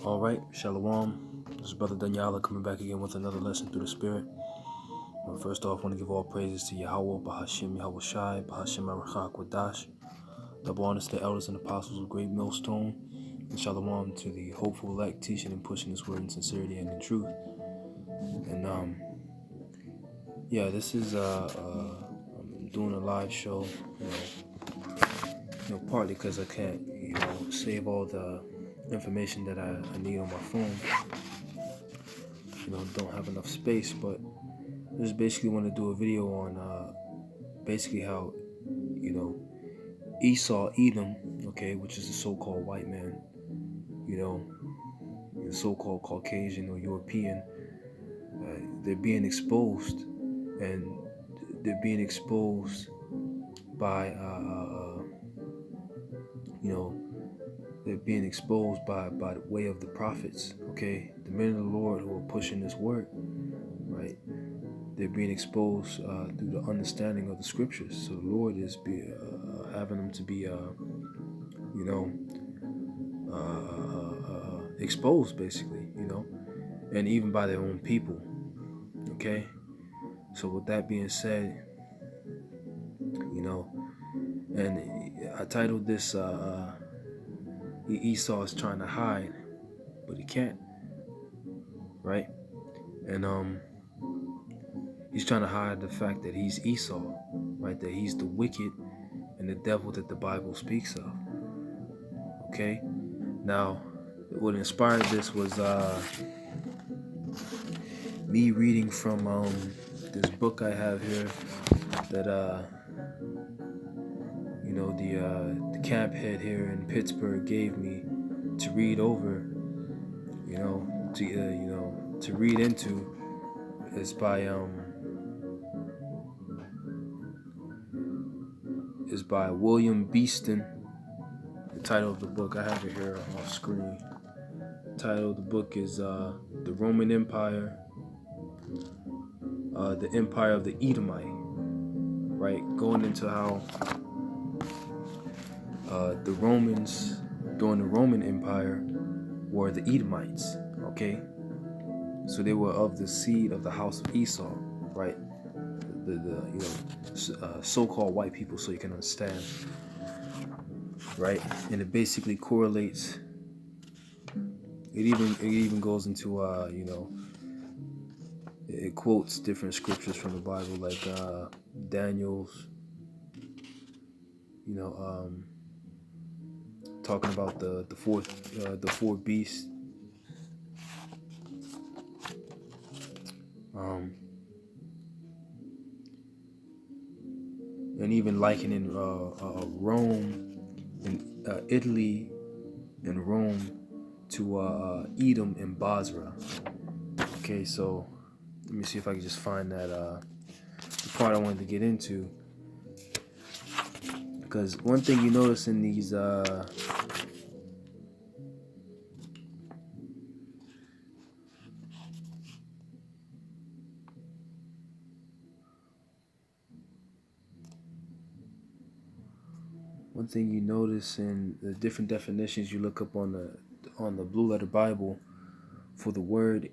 All right, Shalom. This is Brother Daniela coming back again with another lesson through the Spirit. First off, I want to give all praises to Yahweh, Bahashim Yahweh Shai, Bahashim Arachak Wadash, double honors to the elders and apostles of Great Millstone, and Shalom to the hopeful elect teaching and pushing this word in sincerity and in truth. And this is I'm doing a live show, partly because I can't, save all the information that I need on my phone. Don't have enough space, but I just basically want to do a video on basically how, Esau, Edom, which is the so-called white man, the so-called Caucasian or European, they're being exposed, and they're being exposed by, they're being exposed by the way of the prophets, the men of the Lord who are pushing this word, right? They're being exposed through the understanding of the scriptures. So the Lord is having them to be, exposed, basically, and even by their own people. Okay. So with that being said, and I titled this, Esau is trying to hide, but he can't, right? And he's trying to hide the fact that he's Esau, right? That he's the wicked and the devil that the Bible speaks of. Okay. Now, what inspired this was me reading from this book I have here that the camp head here in Pittsburgh gave me to read over, to read into. It's by William Beeston. The title of the book, I have it here off screen. The title of the book is The Roman Empire, the Empire of the Edomite, right? Going into how the Romans during the Roman Empire were the Edomites, okay? So they were of the seed of the house of Esau, right? The so-called white people, so you can understand, right? And it basically correlates. It even goes into it quotes different scriptures from the Bible, like Daniel's, talking about the four beasts. And even likening Rome and Italy and Rome to Edom and Basra. Okay, so let me see if I can just find that the part I wanted to get into. Because one thing you notice in these one thing you notice in the different definitions you look up on the Blue Letter Bible for the word,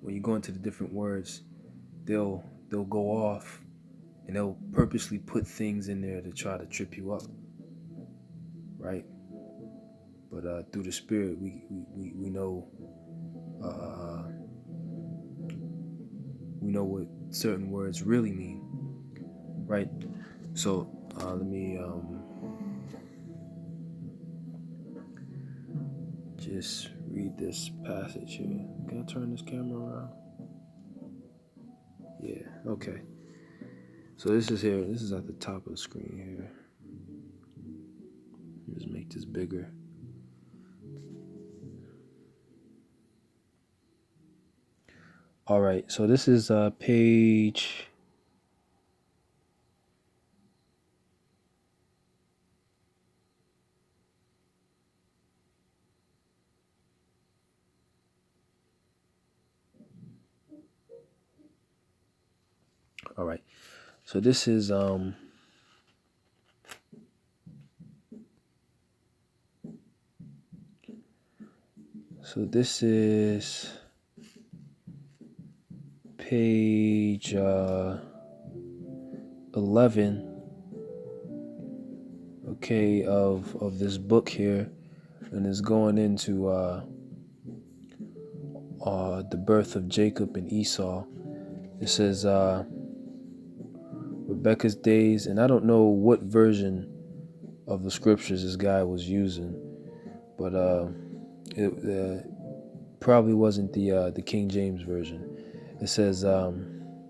when you go into the different words, they'll go off and they'll purposely put things in there to try to trip you up, right? But through the Spirit, we know what certain words really mean, right? So let me just read this passage here. Can I turn this camera around? Yeah, okay. So this is here. This is at the top of the screen here. Just make this bigger. All right, so this is page. All right, so this is So this is page 11, okay, of this book here, and it's going into the birth of Jacob and Esau. It says Rebecca's days, and I don't know what version of the scriptures this guy was using, but it probably wasn't the King James version. It says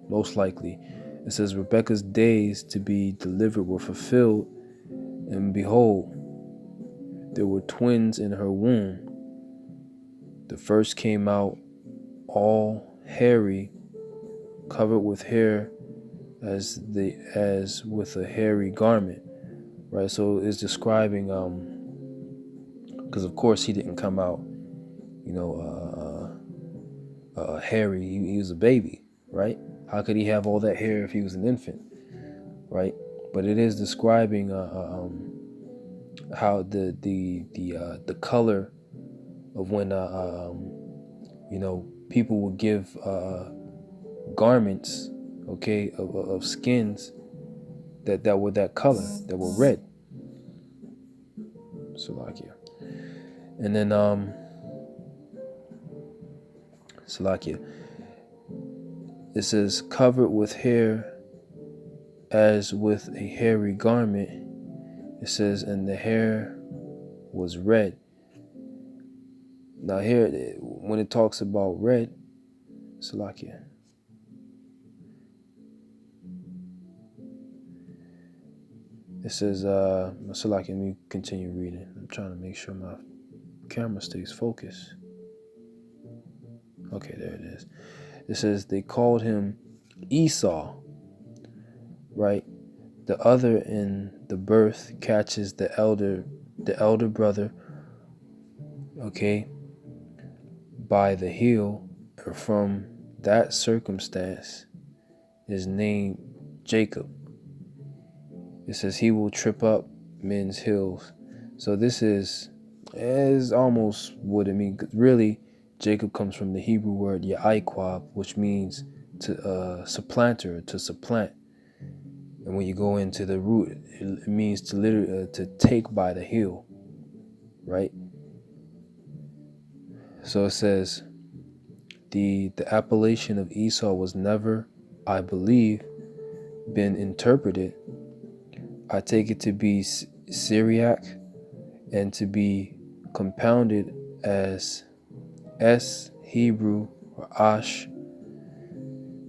most likely. It says Rebecca's days to be delivered were fulfilled, and behold, there were twins in her womb. The first came out all hairy, covered with hair as with a hairy garment. Right, so it's describing because of course he didn't come out, hairy. He was a baby, right? How could he have all that hair if he was an infant, right? But it is describing how the color of when people would give garments, okay, of skins that were that color, that were red. Salakia. And then Salakia. It says covered with hair as with a hairy garment. It says, and the hair was red. Now here, when it talks about red, Salakia. It says, Salakia, let me continue reading. I'm trying to make sure my camera stays focused. Okay, there it is. It says they called him Esau, right? The other in the birth catches the elder brother, okay, by the heel, and from that circumstance is named Jacob. It says he will trip up men's heels. So this is almost what it means. Really, Jacob comes from the Hebrew word Ya'iqab, which means to supplanter, to supplant. And when you go into the root, it means to literally to take by the heel, right? So it says the appellation of Esau was never, I believe, been interpreted. I take it to be Syriac and to be compounded as S, Hebrew, or Ash,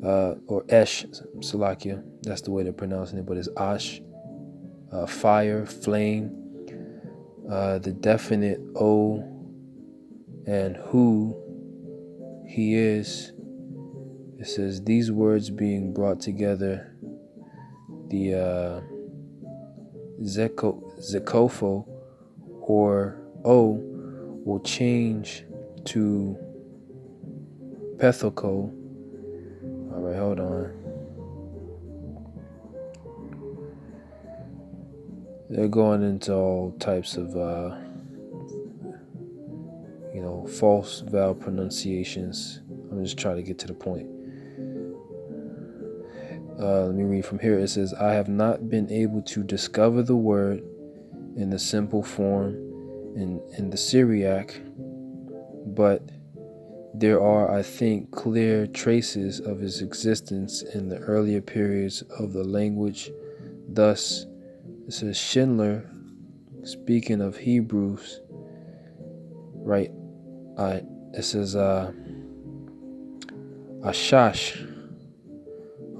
or Esh, Salakia. That's the way they're pronouncing it, but it's Ash, fire, flame, the definite O, and who he is. It says these words being brought together, the Zekofo, or O, will change to Pethoko. All right, hold on. They're going into all types of, false vowel pronunciations. I'm just trying to get to the point. Let me read from here. It says, I have not been able to discover the word in the simple form in the Syriac, but there are, I think, clear traces of its existence in the earlier periods of the language. Thus, it says Schindler, speaking of Hebrews, right? It says Ashash.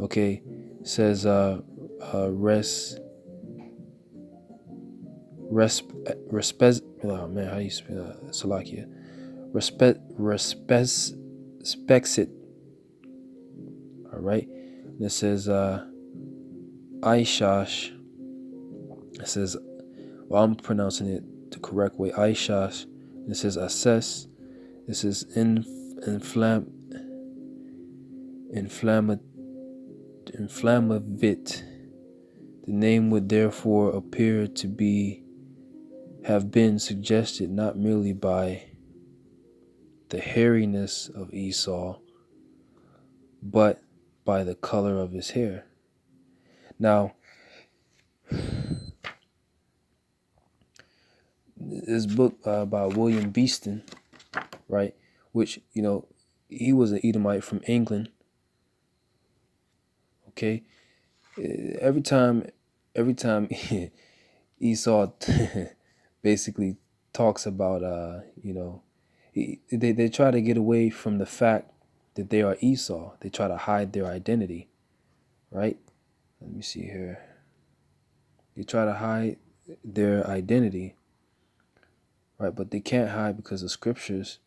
Okay, it says oh man, how do you spell Salakia? Spexit. All right, and it says Aishash. It says, well, I'm pronouncing it the correct way, Aishash. It says assess. It says inflammavit. The name would therefore appear to have been suggested not merely by the hairiness of Esau, but by the color of his hair. Now, this book by William Beeston, right, which, you know, he was an Edomite from England. Okay, every time Esau basically talks about, you know, they try to get away from the fact that they are Esau. They try to hide their identity, right? Let me see here. They try to hide their identity, right? But they can't hide because the scriptures,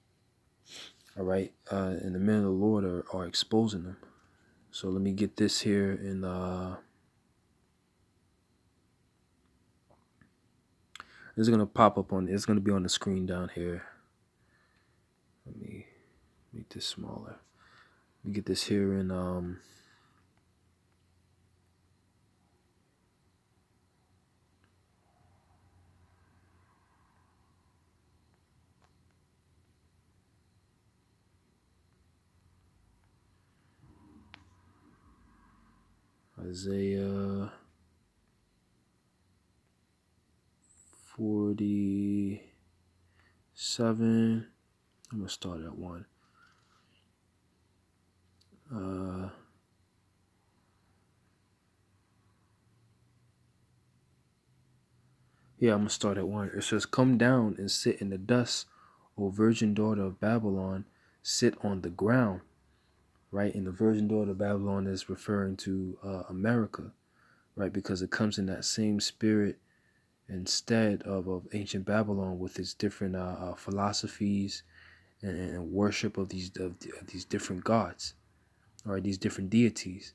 all right, and the men of the Lord are exposing them. So let me get this here in it's gonna pop up on, it's gonna be on the screen down here. Let me make this smaller. Let me get this here in Isaiah 47. I'm gonna start at 1. Yeah, I'm gonna start at 1. It says, "Come down and sit in the dust, O virgin daughter of Babylon, sit on the ground." Right, and the virgin daughter of Babylon is referring to America, right, because it comes in that same spirit instead of ancient Babylon with its different philosophies and worship of these different gods, or these different deities,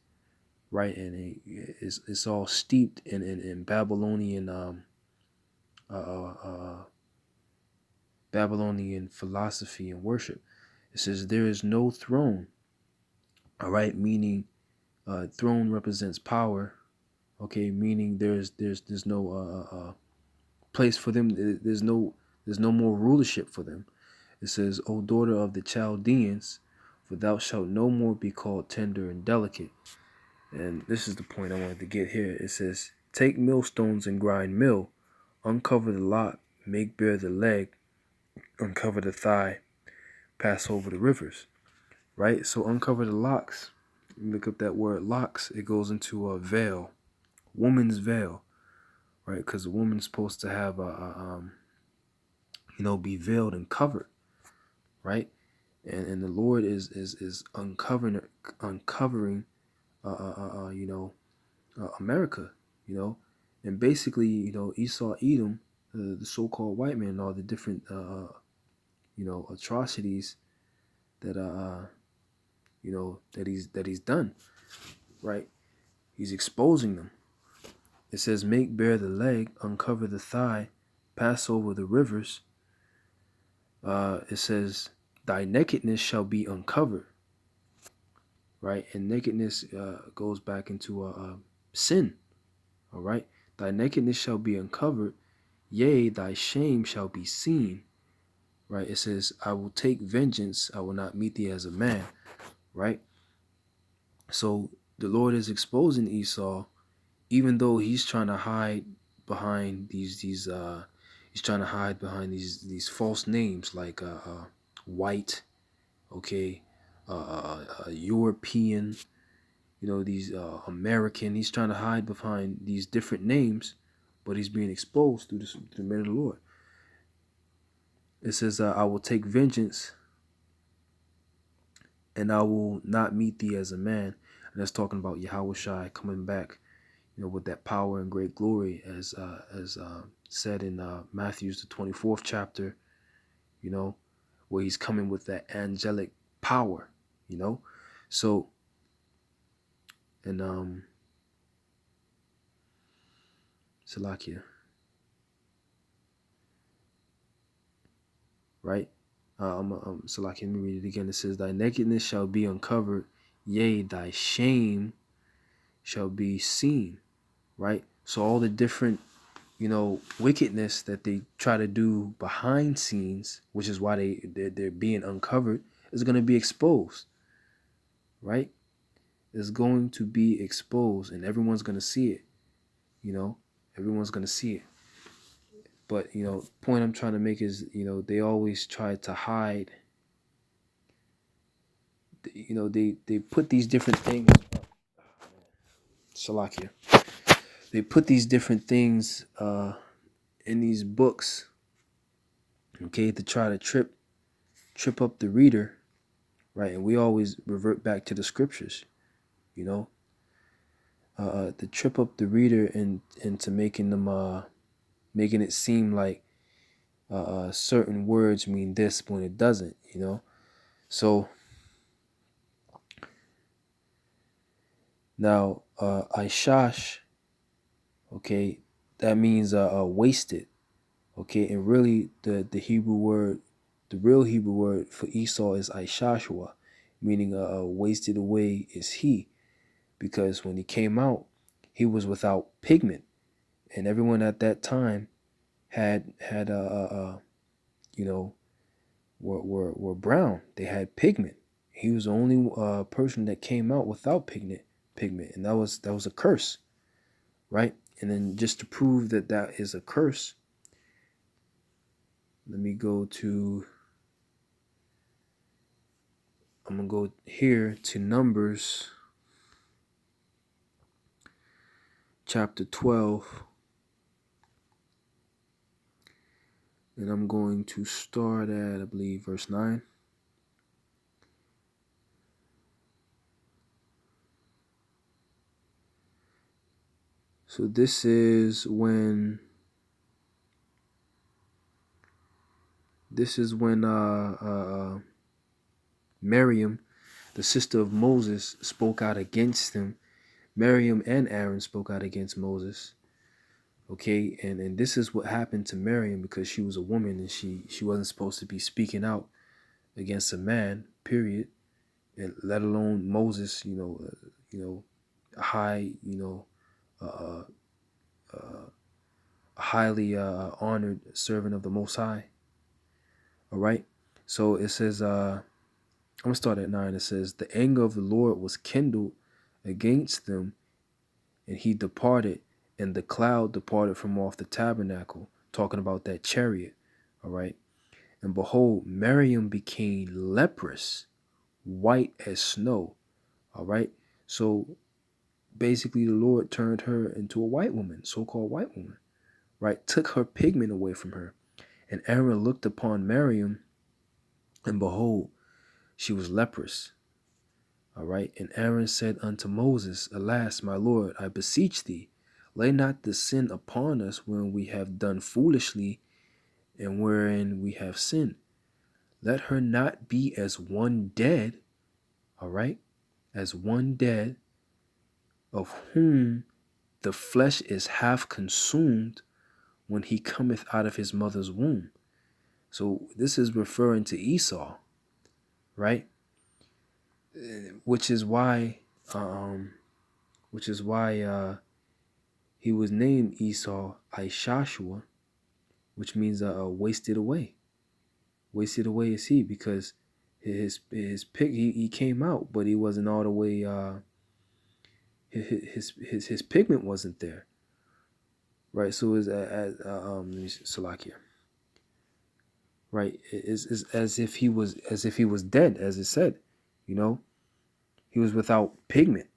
right? And it's all steeped in Babylonian Babylonian philosophy and worship. It says there is no throne, all right, meaning throne represents power, okay, meaning there's no place for them. There's no more rulership for them. It says, "O daughter of the Chaldeans, for thou shalt no more be called tender and delicate." And this is the point I wanted to get here. It says, "Take millstones and grind mill, uncover the lock, make bare the leg, uncover the thigh, pass over the rivers." Right? So uncover the locks. You look up that word locks, it goes into a veil, woman's veil, right? Because a woman's supposed to have be veiled and covered, right? And the Lord is uncovering America, and basically, Esau, Edom, the so-called white man, all the different atrocities that that he's done, right? He's exposing them. It says, "Make bare the leg, uncover the thigh, pass over the rivers." It says, "Thy nakedness shall be uncovered." Right? And nakedness goes back into sin. All right? "Thy nakedness shall be uncovered, yea, thy shame shall be seen." Right? It says, "I will take vengeance, I will not meet thee as a man." Right? So the Lord is exposing Esau, even though he's trying to hide behind these false names like white, okay, European, these American. He's trying to hide behind these different names, but he's being exposed through the men of the Lord. It says, "I will take vengeance, and I will not meet thee as a man." And that's talking about Yahweh Shai coming back, with that power and great glory, as said in Matthew's the 24th chapter, where he's coming with that angelic power, So, and Salakia, right? Salakia, let me read it again. It says, "Thy nakedness shall be uncovered, yea, thy shame shall be seen." Right? So all the different wickedness that they try to do behind scenes, which is why they're being uncovered, is going to be exposed, right? It's going to be exposed, and everyone's going to see it. Everyone's going to see it. But point I'm trying to make is, they always try to hide. They put these different things. Salakia. They put these different things in these books, okay, to try to trip up the reader, right? And we always revert back to the scriptures, to trip up the reader and into making them making it seem like certain words mean this when it doesn't, So now Aishash, okay, that means wasted, okay, and really the real Hebrew word for Esau is Aishashua, meaning wasted away is he, because when he came out, he was without pigment, and everyone at that time had were brown. They had pigment. He was the only person that came out without pigment, and that was a curse, right? And then just to prove that is a curse, let me go to. I'm gonna go here to Numbers, chapter 12, and I'm going to start at, I believe, verse 9. So this is when Miriam, the sister of Moses, spoke out against him. Miriam and Aaron spoke out against Moses. Okay, and this is what happened to Miriam, because she was a woman and she wasn't supposed to be speaking out against a man, period, and let alone Moses, a high, a highly honored servant of the Most High. All right, so it says, I'm gonna start at 9. It says, the anger of the Lord was kindled against them, and he departed, and the cloud departed from off the tabernacle, talking about that chariot. All right, and behold, Miriam became leprous, white as snow. All right, so basically the Lord turned her into a white woman, so-called white woman, right? Took her pigment away from her. And Aaron looked upon Miriam, and behold, she was leprous. All right, and Aaron said unto Moses, alas, my Lord, I beseech thee, lay not the sin upon us when we have done foolishly and wherein we have sinned. Let her not be as one dead, all right, as one dead, of whom the flesh is half consumed when he cometh out of his mother's womb. So this is referring to Esau, right? Which is why he was named Esau Aishashua, which means wasted away. Wasted away is he, because his pig he came out, but he wasn't all the way. His pigment wasn't there, right? So it's Salakia, right? It's as if he was dead, as it said, he was without pigment,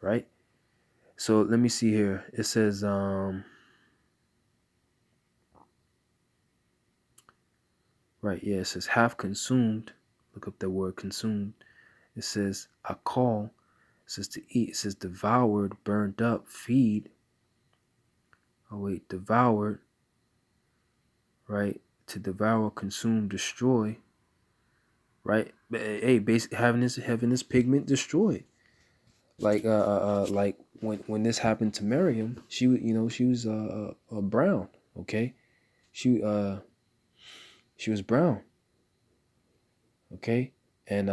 right? So let me see here. It says right, yeah, it says half consumed. Look up that word consumed. It says akal. It says to eat. It says devoured, burned up, feed. Oh wait, devoured. Right, to devour, consume, destroy. Right, hey, basically having this pigment destroyed. Like like when this happened to Miriam, she was brown. Okay, she was brown. Okay, and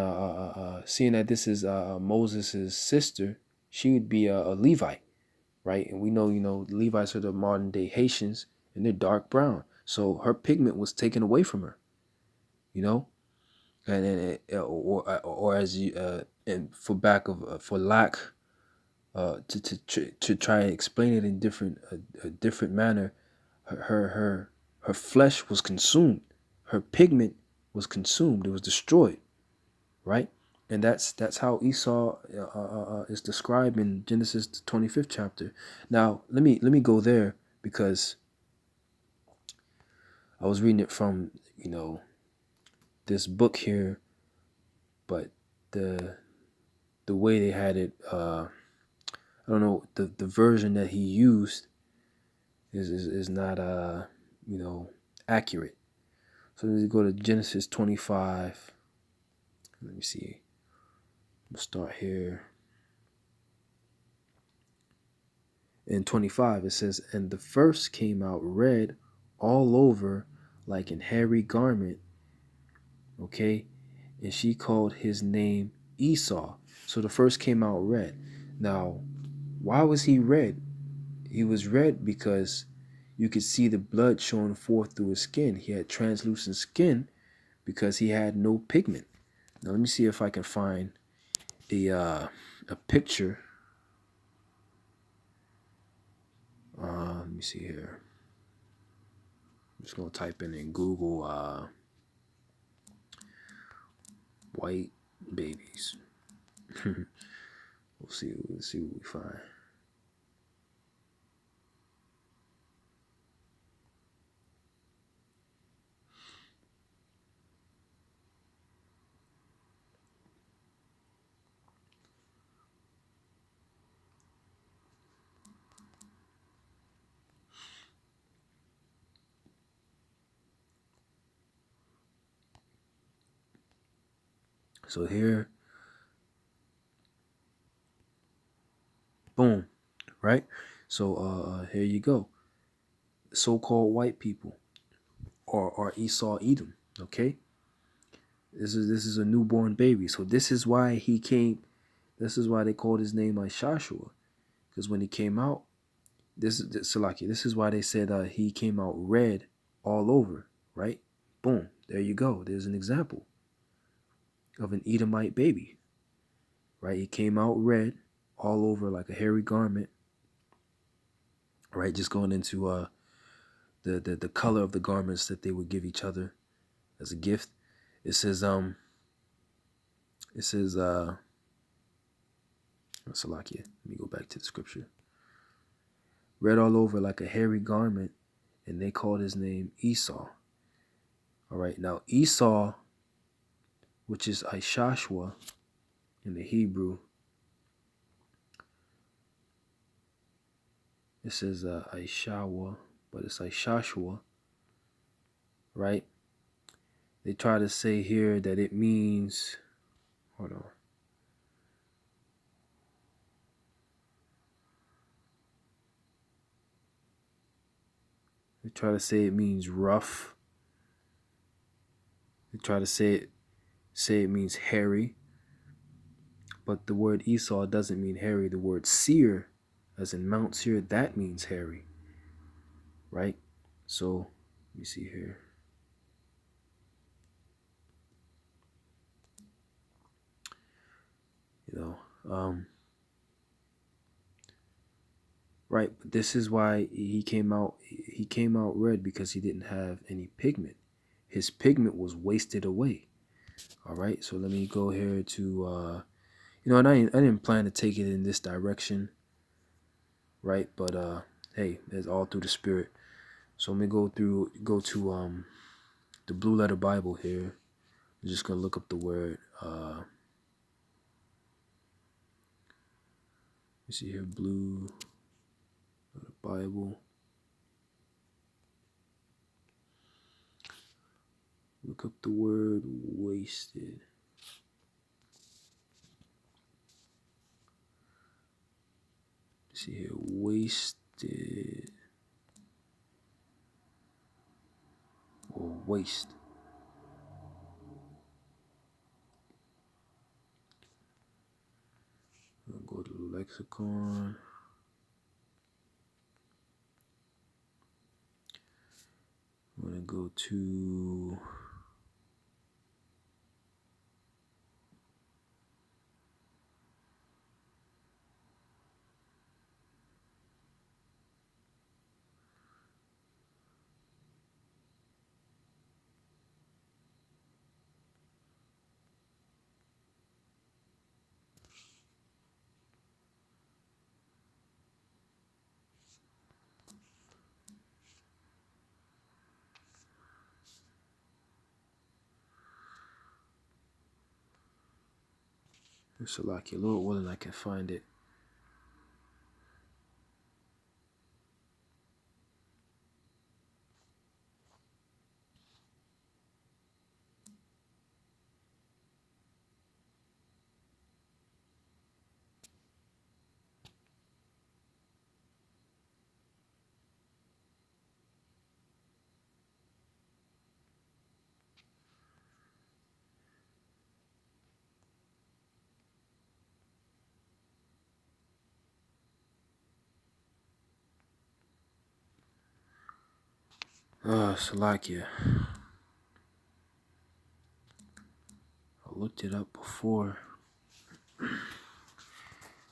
seeing that this is Moses' sister, she would be a Levite. right? And we know, the Levites are the modern day Haitians, and they're dark brown. So her pigment was taken away from her, you know, or as you and for lack to try and explain it in a different manner, her flesh was consumed, her pigment was consumed, it was destroyed, right? And that's how Esau is described in Genesis the 25th chapter. Now let me go there because I was reading it from this book here, but the the way they had it, I don't know, the version that he used is not accurate. So let's go to Genesis 25. Let me see. We'll start here. In 25 it says, and the first came out red all over like an hairy garment, okay, and she called his name Esau. So the first came out red. Now, why was he red? He was red because you could see the blood showing forth through his skin. He had translucent skin because he had no pigment. Now let me see if I can find a picture. Let me see here. I'm just gonna type in Google white babies. We'll see what we find. So here, boom, right? So here you go. So-called white people, or Esau Edom. Okay, this is a newborn baby. So this is why he came. This is why they called his name like Joshua, because when he came out, this is Salaki. This is why they said he came out red all over. Right? Boom. There you go. There's an example of an Edomite baby. Right? He came out red all over like a hairy garment. Right? Just going into the color of the garments that they would give each other as a gift. It says Salakia. Let me go back to the scripture. Red all over like a hairy garment, and they called his name Esau. All right, now Esau, which is Ishashua in the Hebrew, it says Ishawa, but it's Ishashua, right? They try to say here that it means, hold on. They try to say it means rough. They try to say it means hairy. But the word Esau doesn't mean hairy. The word seer, as in Mount Seir, that means hairy. Right? So, let me see here. Right, but this is why he came out red, because he didn't have any pigment. His pigment was wasted away. All right, so let me go here to and I didn't plan to take it in this direction, right? But hey, it's all through the spirit. So let me go to the Blue Letter Bible here. I'm just gonna look up the word you see here, Blue Letter Bible. Look up the word wasted. See here, wasted or waste. I'll go to the lexicon. I'm gonna go to Salakia, Lord willing, I can find it. Salakia. I looked it up before.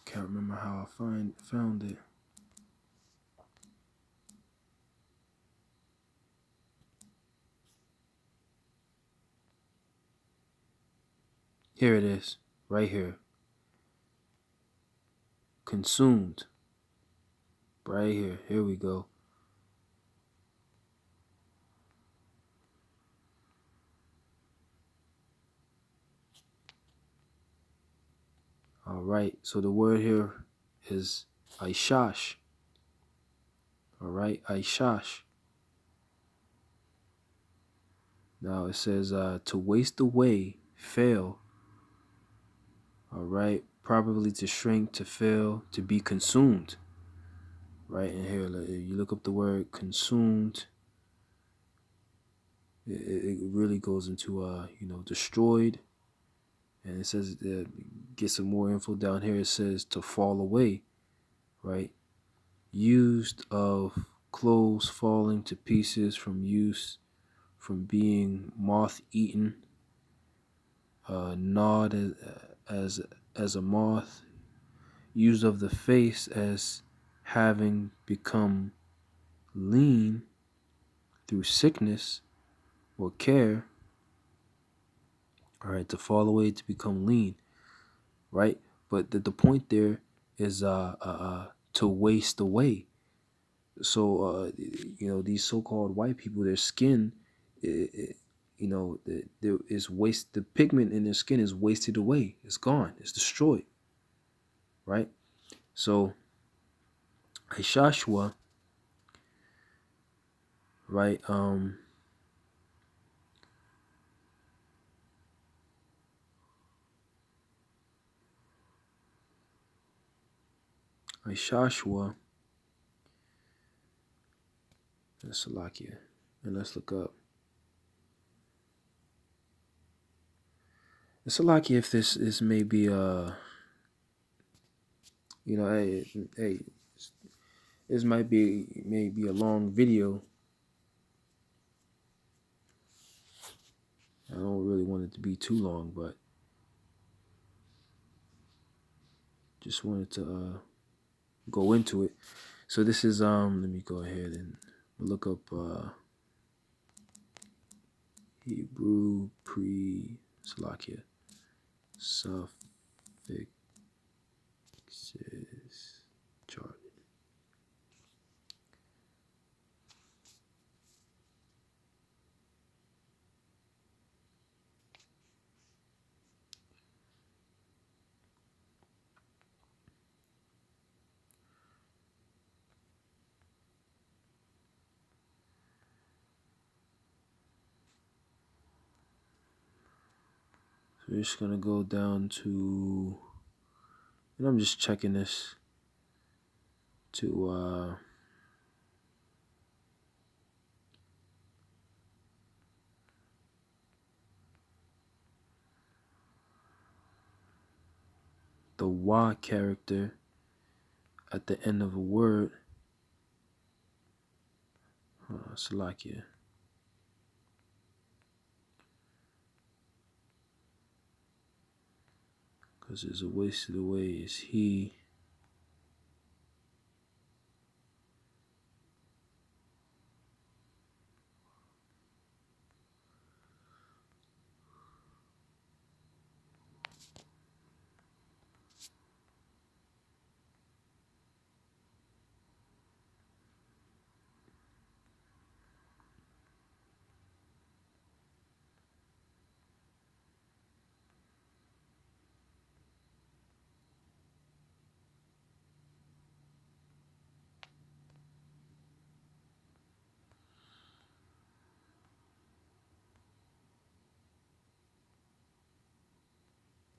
Can't remember how I found it. Here it is, right here. Consumed. Right here. Here we go. All right. So the word here is Aishash. All right. Aishash. Now it says to waste away, fail. All right. Probably to shrink, to fail, to be consumed. Right. And here, you look up the word consumed. It really goes into, destroyed. And it says, get some more info down here. It says to fall away, right? Used of clothes falling to pieces from use, from being moth-eaten, gnawed as a moth, used of the face as having become lean through sickness or care. All right, to fall away, to become lean, right? But the point there is to waste away. So these so-called white people, their skin, there is waste. The pigment in their skin is wasted away. It's gone. It's destroyed. Right. So Joshua, right? Joshua, that's Salakia, and let's look up. It's Salakia if this is maybe hey, this might be maybe a long video. I don't really want it to be too long, but just wanted to go into it. So this is let me go ahead and look up Hebrew pre-Salakia suffixes chart. So we're just gonna go down to, and I'm just checking this to the wa character at the end of a word. Salakia. Because there's a wasted away is he.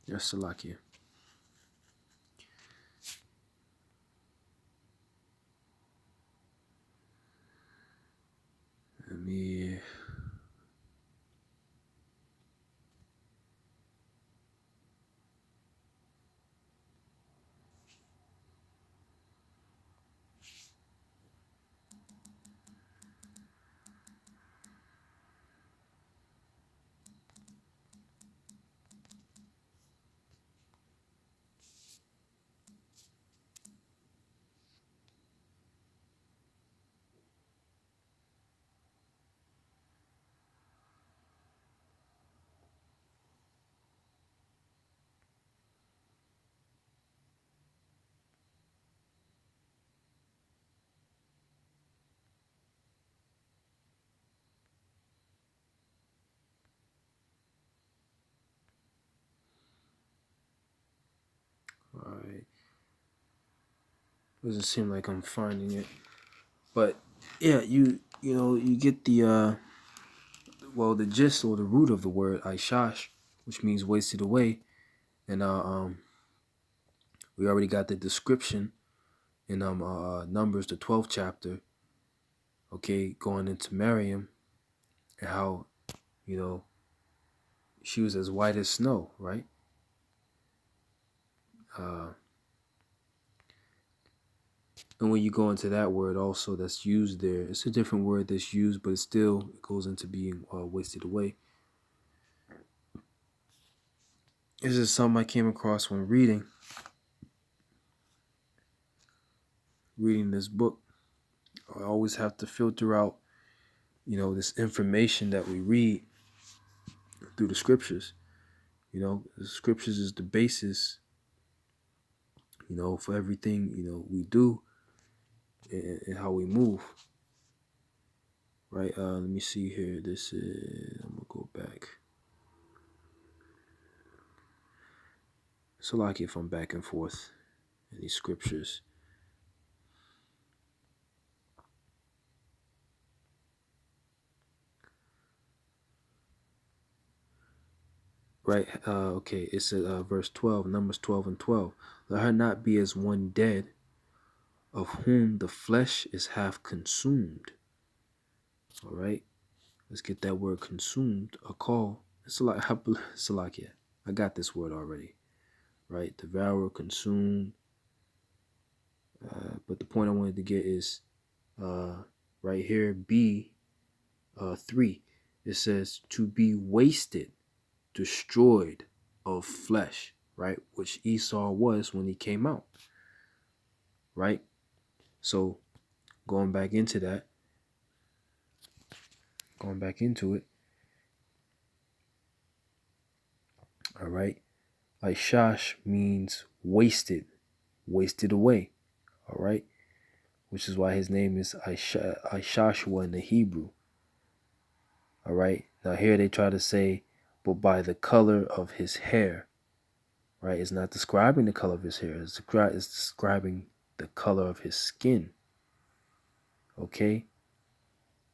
Yes, Salakia. Let me. All right. Doesn't seem like I'm finding it, but yeah, you get the the gist or the root of the word Aishash, which means wasted away, and we already got the description in Numbers, the 12th chapter. Okay, going into Miriam and how you know she was as white as snow, right? Uh, and when you go into that word also that's used there, it's a different word that's used, but it goes into being wasted away. This is something I came across when reading this book. I always have to filter out, this information that we read through the scriptures. The scriptures is the basis, for everything, we do and how we move. Right? Let me see here. This is, I'm gonna go back. So like if I'm back and forth in these scriptures. Right, okay, it's verse 12, Numbers 12 and 12. Let her not be as one dead, of whom the flesh is half consumed. All right, let's get that word consumed, a call. Salakia. I got this word already. Right, devour, consume. But the point I wanted to get is right here, B 3. It says to be wasted, destroyed of flesh, right? Which Esau was when he came out, right? So going back into it, all right? Like shash means wasted, wasted away, all right? Which is why his name is Ishashua in the Hebrew, all right? Now here they try to say, but by the color of his hair, right? It's not describing the color of his hair. It's describing the color of his skin, okay?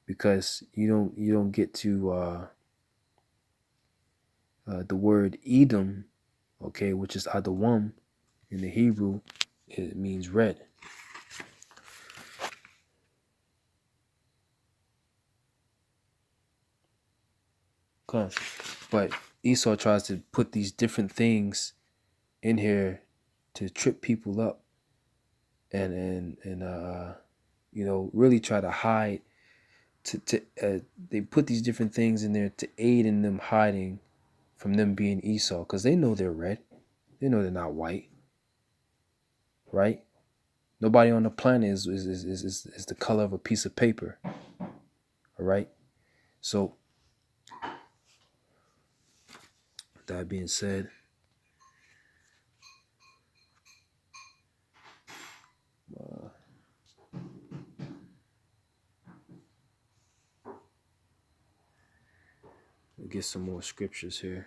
Because you don't get to the word Edom, okay, which is Adawam in the Hebrew. It means red. But Esau tries to put these different things in here to trip people up and really try to hide. They put these different things in there to aid in them hiding from them being Esau, because they know they're red. They know they're not white, right? Nobody on the planet is the color of a piece of paper. All right. So that being said, uh, we'll get some more scriptures here.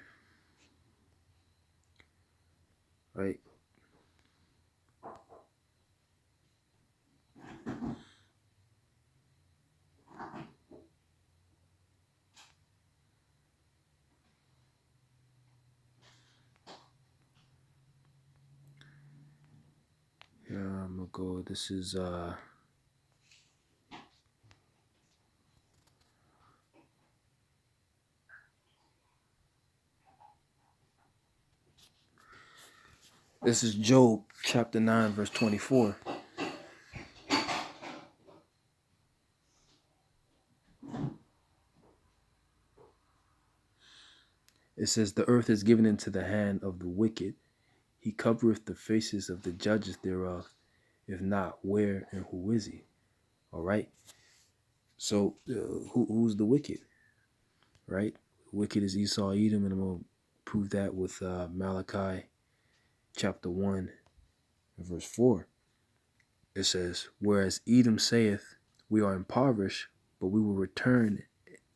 Right. Yeah, I'm gonna go. This is Job chapter 9, verse 24. It says, "The earth is given into the hand of the wicked. He covereth the faces of the judges thereof. If not, where and who is he?" All right. So who's the wicked? Right. Wicked is Esau, Edom, and I'm gonna prove that with Malachi chapter 1, verse 4. It says, "Whereas Edom saith, we are impoverished, but we will return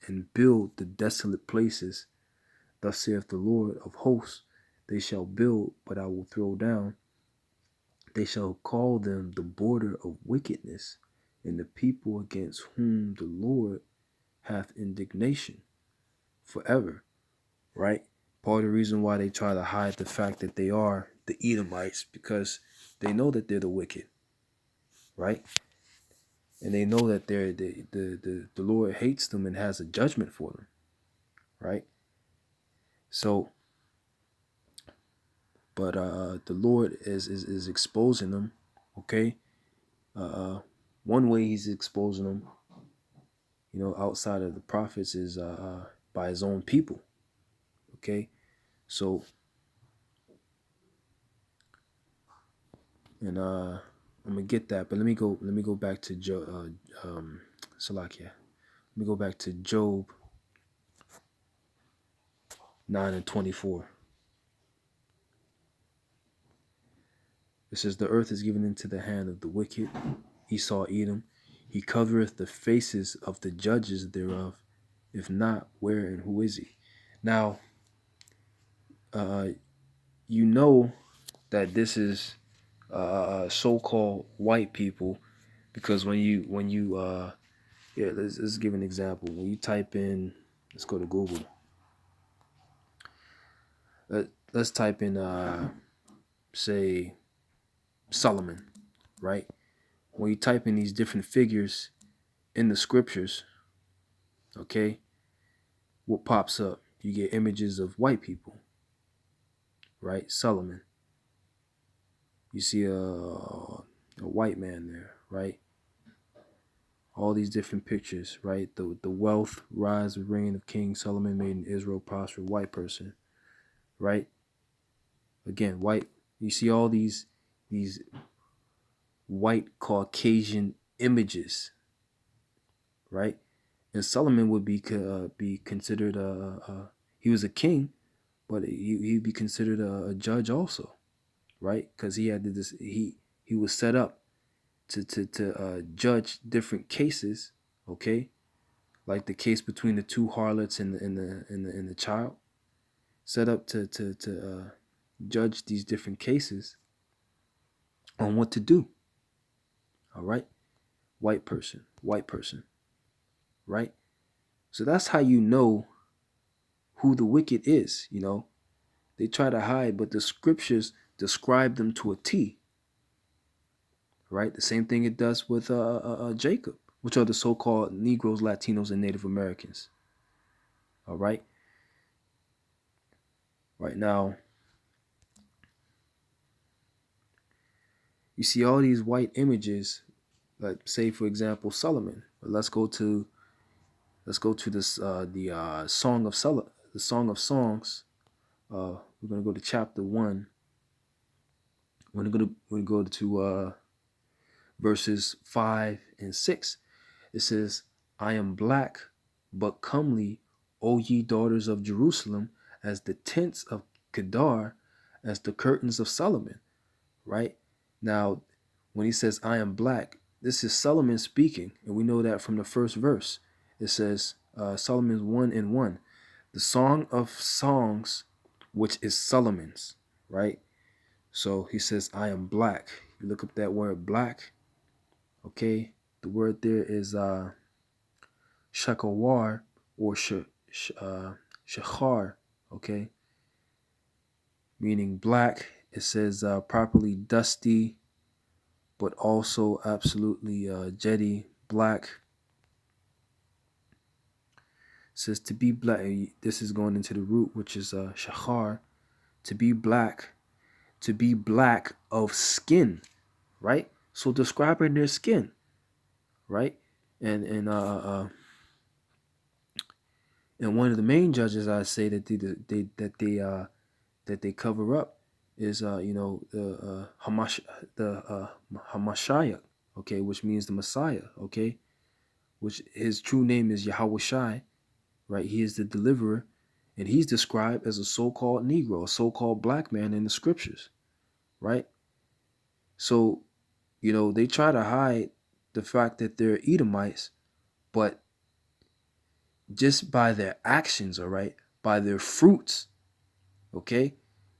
and build the desolate places. Thus saith the Lord of hosts, they shall build, but I will throw down. They shall call them the border of wickedness, and the people against whom the Lord hath indignation forever." Right? Part of the reason why they try to hide the fact that they are the Edomites, because they know that they're the wicked, right? And they know that the Lord hates them and has a judgment for them, right? So, but the Lord is exposing them, okay? One way He's exposing them, outside of the prophets, is by His own people, okay? So, and I'm gonna get that, but let me go back to Salakia. Let me go back to Job 9 and 24. It says, "The earth is given into the hand of the wicked, Esau, Edom. He covereth the faces of the judges thereof. If not, where and who is he?" Now, you know that this is so-called white people, because let's give an example. When you type in, let's go to Google. Let's type in, say, Solomon, right? When you type in these different figures in the scriptures, okay, what pops up? You get images of white people, right? Solomon. You see a white man there, right? All these different pictures, right? The wealth, rise, and reign of King Solomon made in Israel prosper, white person, right? Again, white. You see all these white Caucasian images, right? And Solomon would be considered he was a king, but he'd be considered a judge also, right? Because he had this he was set up to judge different cases, okay, like the case between the two harlots and the child, set up to judge these different cases on what to do. All right, white person, right? So that's how you know who the wicked is. They try to hide, but the scriptures describe them to a T. Right, the same thing it does with Jacob, which are the so-called Negroes, Latinos, and Native Americans. All right. Right now, you see all these white images, like, say, for example, Solomon. Let's go to this the Song of Songs. We're gonna go to chapter 1, When we go to verses 5 and 6, it says, I am black, but comely, O ye daughters of Jerusalem, as the tents of Kedar, as the curtains of Solomon. Right? Now, when he says, I am black, this is Solomon speaking, and we know that from the first verse. It says, Solomon's 1:1, the Song of Songs, which is Solomon's, right? So he says, I am black. You look up that word black, okay? The word there is shakawar or shachar, okay? Meaning black. It says properly dusty, but also absolutely jetty, black. It says to be black. This is going into the root, which is shachar, to be black of skin, right? So describing their skin, right? And one of the main judges I say that they cover up is Hamashiach, okay, which means the Messiah, okay, which his true name is Yahweh Shai, right? He is the deliverer, and he's described as a so-called Negro, a so-called black man in the scriptures, right? So, they try to hide the fact that they're Edomites, but just by their actions, all right, by their fruits, okay,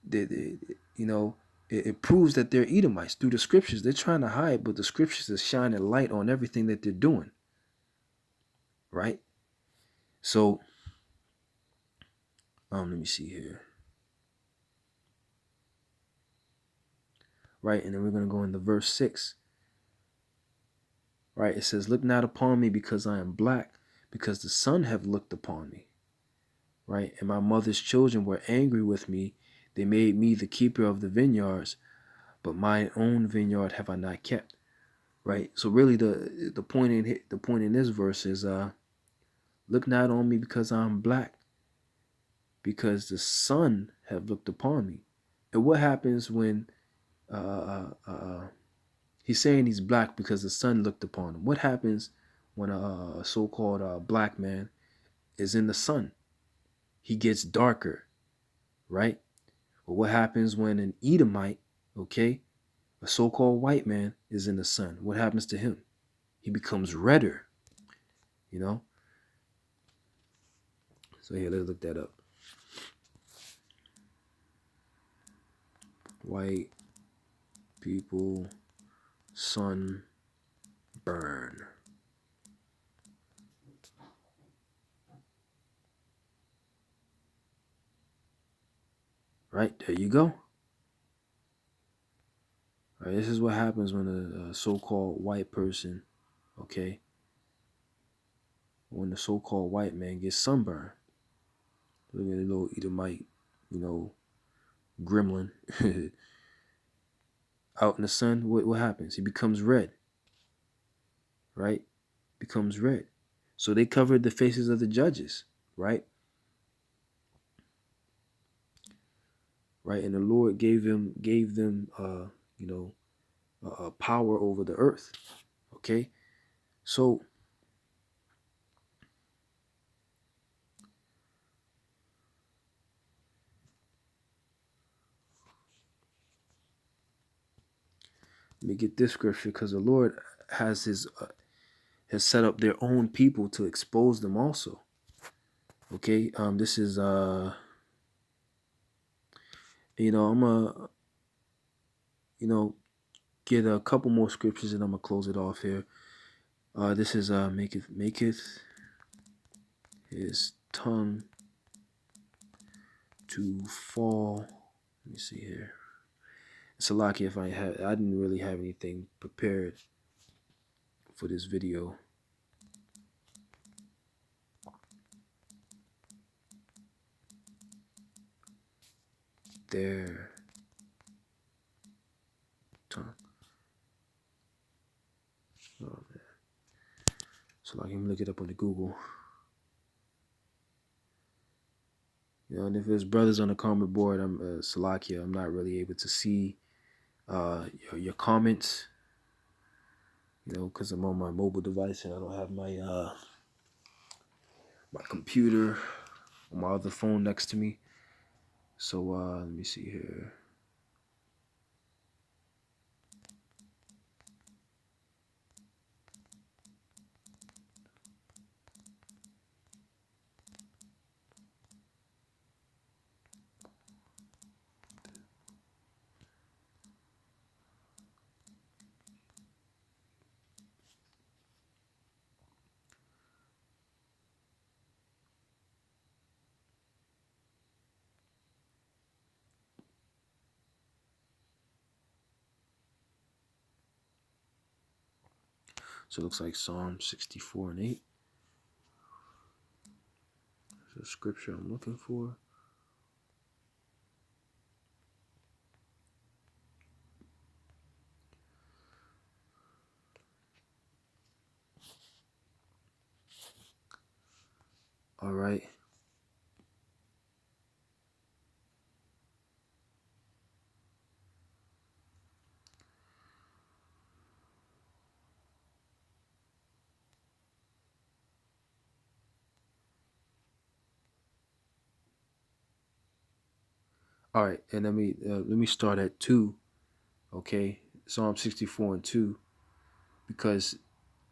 it proves that they're Edomites through the scriptures. They're trying to hide, but the scriptures is shining light on everything that they're doing, right? So, let me see here. Right, and then we're going to go into verse 6. Right, it says, look not upon me because I am black, because the sun have looked upon me. Right, and my mother's children were angry with me. They made me the keeper of the vineyards, but mine own vineyard have I not kept. Right, so really the point in this verse is look not on me because I'm black, because the sun have looked upon me. And what happens when he's saying he's black because the sun looked upon him? What happens when a so-called black man is in the sun? He gets darker, right? But what happens when an Edomite, okay, a so-called white man is in the sun? What happens to him? He becomes redder, So here, let's look that up. White people sunburn. Right, there you go. All right, this is what happens when a so-called white person, okay, when the so-called white man gets sunburned. Look at the little Edomite, gremlin out in the sun. What happens? He becomes red, right? Becomes red. So they covered the faces of the judges, right? Right, and the Lord gave them power over the earth. Okay, so let me get this scripture, because the Lord has set up their own people to expose them also. Okay, this is I'm gonna get a couple more scriptures and I'm gonna close it off here. This is maketh his tongue to fall. Let me see here. Salaki, if I didn't really have anything prepared for this video. Their tongue. Oh man. So like, let me look it up on the Google. And if there's brothers on the comment board, I'm Salakia, I'm not really able to see your comments, because I'm on my mobile device and I don't have my computer or my other phone next to me. So let me see here. So it looks like Psalm 64 and 8. There's a scripture I'm looking for. All right. All right, and let me start at 2, okay? Psalm 64 and 2, because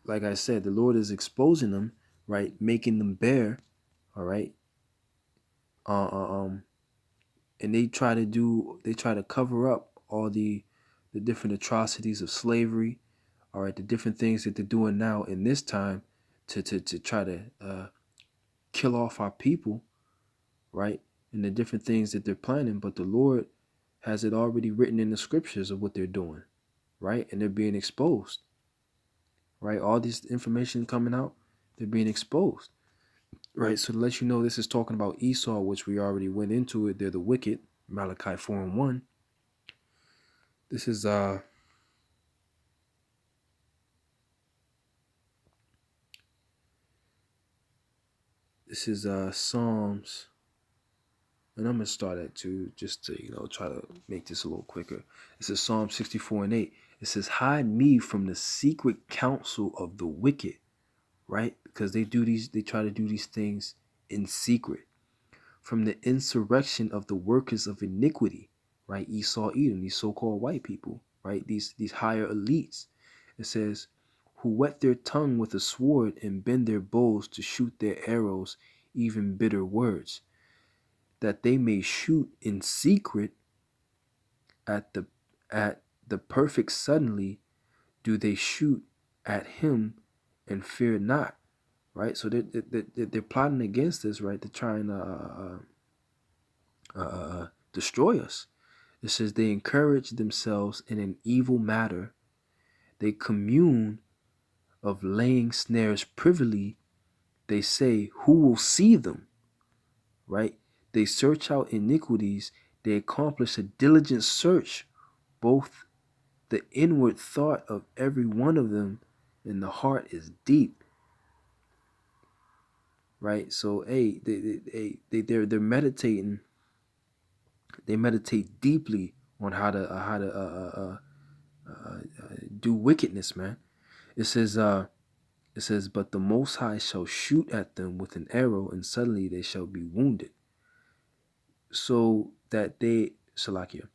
like I said, the Lord is exposing them, right? Making them bare, all right? Uh, uh, um, and they try to cover up all the different atrocities of slavery, all right, the different things that they're doing now in this time to try to kill off our people, right? And the different things that they're planning, but the Lord has it already written in the scriptures of what they're doing, right? And they're being exposed, right? All this information coming out, they're being exposed, right? So to let you know, this is talking about Esau, which we already went into it. They're the wicked, Malachi 4 and 1. This is Psalms, and I'm gonna start at 2 just to try to make this a little quicker. This is Psalm 64 and 8. It says, "Hide me from the secret counsel of the wicked," right? Because they try to do these things in secret. "From the insurrection of the workers of iniquity," right? Esau, Edom, these so-called white people, right? These higher elites. It says, "Who wet their tongue with a sword and bend their bows to shoot their arrows, even bitter words, that they may shoot in secret at the perfect suddenly do they shoot at him and fear not." Right? So they're plotting against us, right? They're trying to destroy us. It says they encourage themselves in an evil matter. They commune of laying snares privily. They say, "Who will see them?" Right? They search out iniquities. They accomplish a diligent search, both the inward thought of every one of them, and the heart is deep. Right? So, hey, they're meditating. They meditate deeply on how to do wickedness, man. It says, "But the Most High shall shoot at them with an arrow, and suddenly they shall be wounded." So that they, Salakia,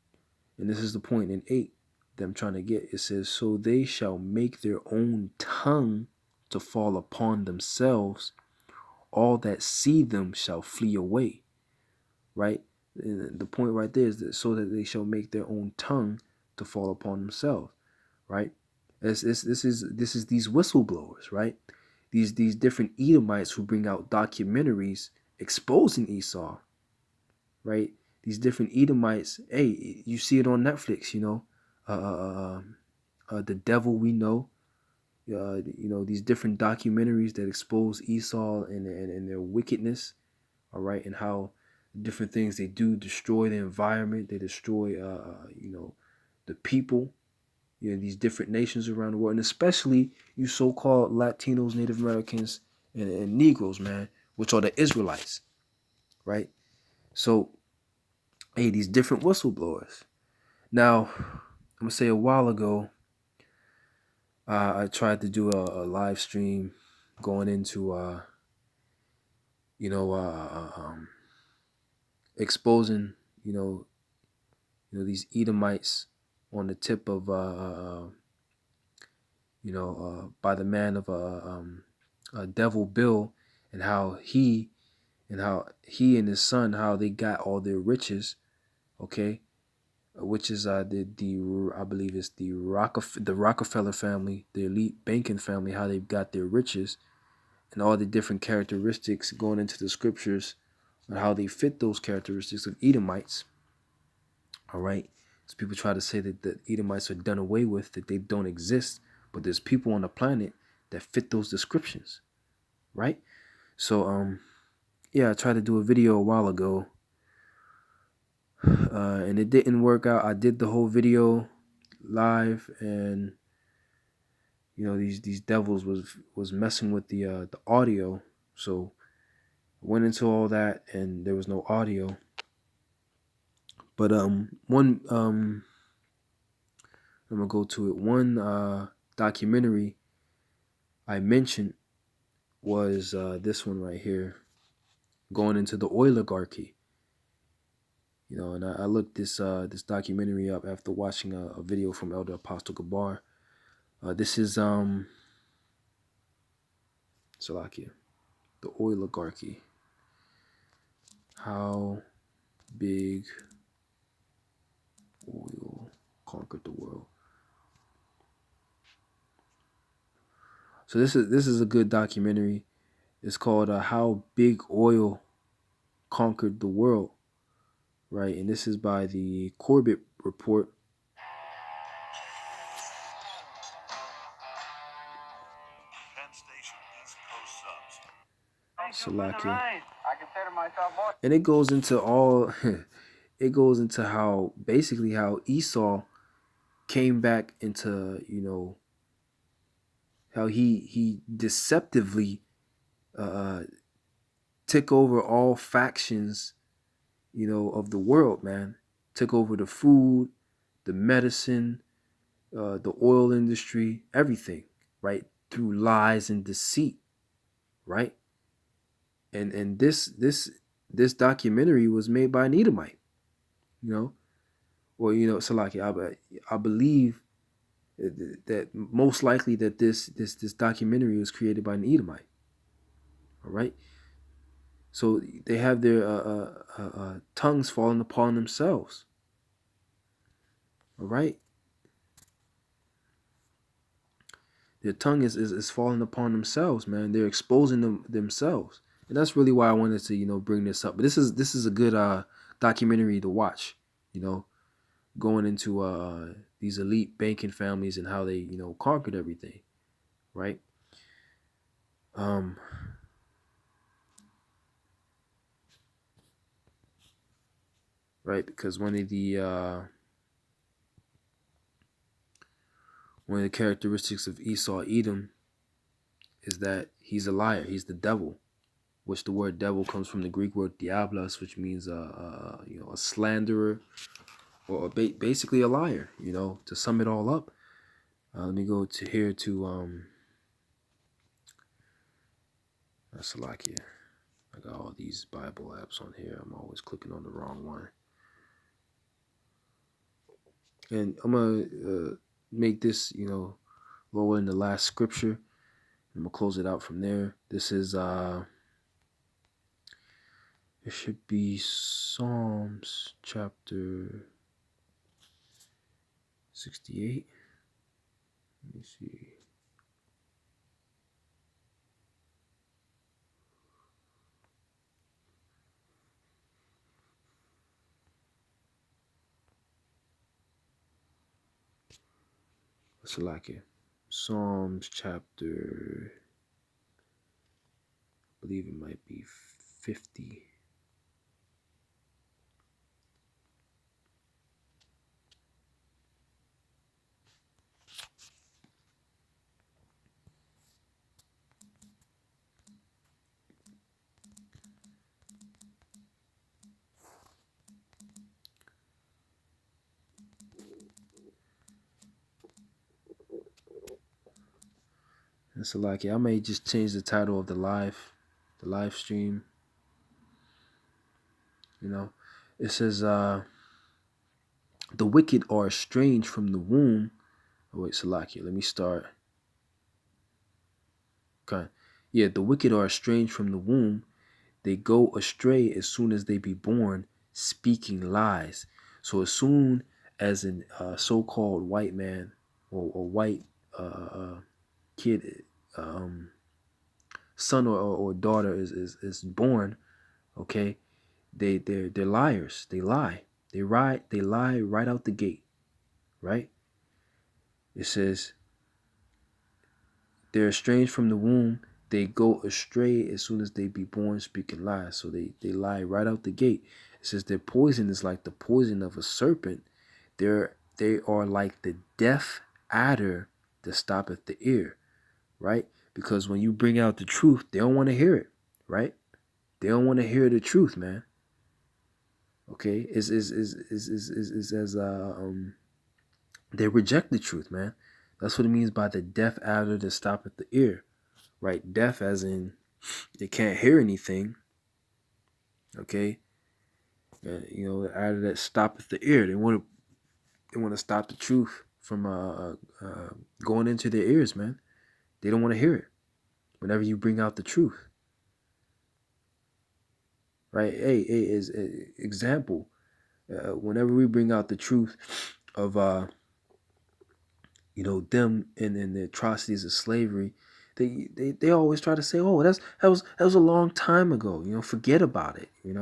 and this is the point in 8 that I'm trying to get. It says, "So they shall make their own tongue to fall upon themselves. All that see them shall flee away." Right? And the point right there is that so that they shall make their own tongue to fall upon themselves. Right? This is these whistleblowers, right? These different Edomites who bring out documentaries exposing Esau, right? These different Edomites, hey, you see it on Netflix, The Devil We Know, these different documentaries that expose Esau and their wickedness, all right, and how different things they do destroy the environment, they destroy, the people, these different nations around the world, and especially you so-called Latinos, Native Americans, and Negroes, man, which are the Israelites, right? So, hey, these different whistleblowers. Now, I'm gonna say a while ago, I tried to do a live stream going into you know exposing you know these Edomites on the tip of by the man of Devil Bill, and how he and his son, how they got all their riches, okay, which is the I believe it's the Rockefeller family, the elite banking family, how they've got their riches, and all the different characteristics going into the scriptures and how they fit those characteristics of Edomites. All right. So people try to say that the Edomites are done away with, that they don't exist, but there's people on the planet that fit those descriptions, right? So yeah, I tried to do a video a while ago, and it didn't work out. I did the whole video live, and these devils was messing with the audio, so I went into all that, and there was no audio. But one I'm gonna go to it. One documentary I mentioned was this one right here, going into the oligarchy. And I looked this documentary up after watching a video from Elder Apostle Gabar. This is Salakia, the oligarchy. How big oil conquered the world. So this is a good documentary. It's called How Big Oil Conquered the World, right? And this is by the Corbett Report. Salakia. And it goes into all it goes into how basically how Esau came back into, how he deceptively took over all factions, of the world, man. Took over the food, the medicine, the oil industry, everything, right? Through lies and deceit, right? And this documentary was made by an Edomite, Salaki, I believe that most likely that this documentary was created by an Edomite. All right, so they have their tongues falling upon themselves. All right, their tongue is falling upon themselves, man. They're exposing themselves, and that's really why I wanted to bring this up. But this is a good documentary to watch. Going into these elite banking families and how they conquered everything, right? Right, because one of the characteristics of Esau Edom is that he's a liar. He's the devil, which the word devil comes from the Greek word diablos, which means a slanderer, or basically a liar. To sum it all up, let me go to here to Salakia. I got all these Bible apps on here. I'm always clicking on the wrong one. And I'm gonna make this, lower in the last scripture. I'm gonna close it out from there. This is it should be Psalms chapter 68. Let me see. Salakia. Psalms chapter, I believe it might be 50. Salaki, I may just change the title of the live stream. You know, it says, the wicked are estranged from the womb. Oh, wait, Salaki, let me start. Okay. Yeah, the wicked are estranged from the womb. They go astray as soon as they be born, speaking lies. So as soon as a so-called white man or white kid, son or daughter is born, okay, they're liars. They lie. They lie right out the gate, right? It says they're estranged from the womb. They go astray as soon as they be born, speaking lies. So they lie right out the gate. It says their poison is like the poison of a serpent. They are like the deaf adder that stoppeth the ear, right? Because when you bring out the truth, they don't want to hear it, right? They don't want to hear the truth, man. Okay, is as they reject the truth, man. That's what it means by the deaf adder that stoppeth the ear, right? Deaf as in they can't hear anything. Okay, the adder that stoppeth the ear. They want to stop the truth from going into their ears, man. They don't want to hear it. Whenever you bring out the truth, right? Hey, as example, whenever we bring out the truth of them and the atrocities of slavery, they always try to say, oh, that was a long time ago. Forget about it. They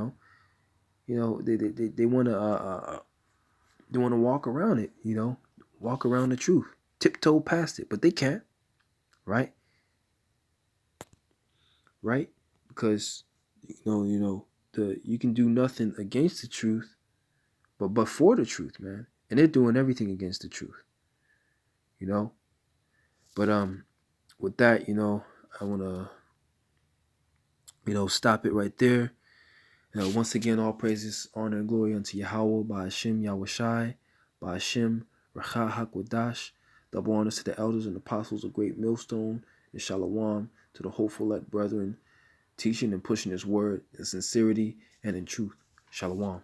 want to walk around it. Walk around the truth, tiptoe past it, but they can't, right? Right? Because you can do nothing against the truth, but for the truth, man. And they're doing everything against the truth. But with that, I want to stop it right there. Once again, all praises, honor, and glory unto Yahweh, by Hashem Yahweh Shai, by Hashem Rachah HaKodash. Double honors to the elders and apostles of Great Millstone, and Shalom to the hopeful elect brethren, teaching and pushing His word in sincerity and in truth. Shalom.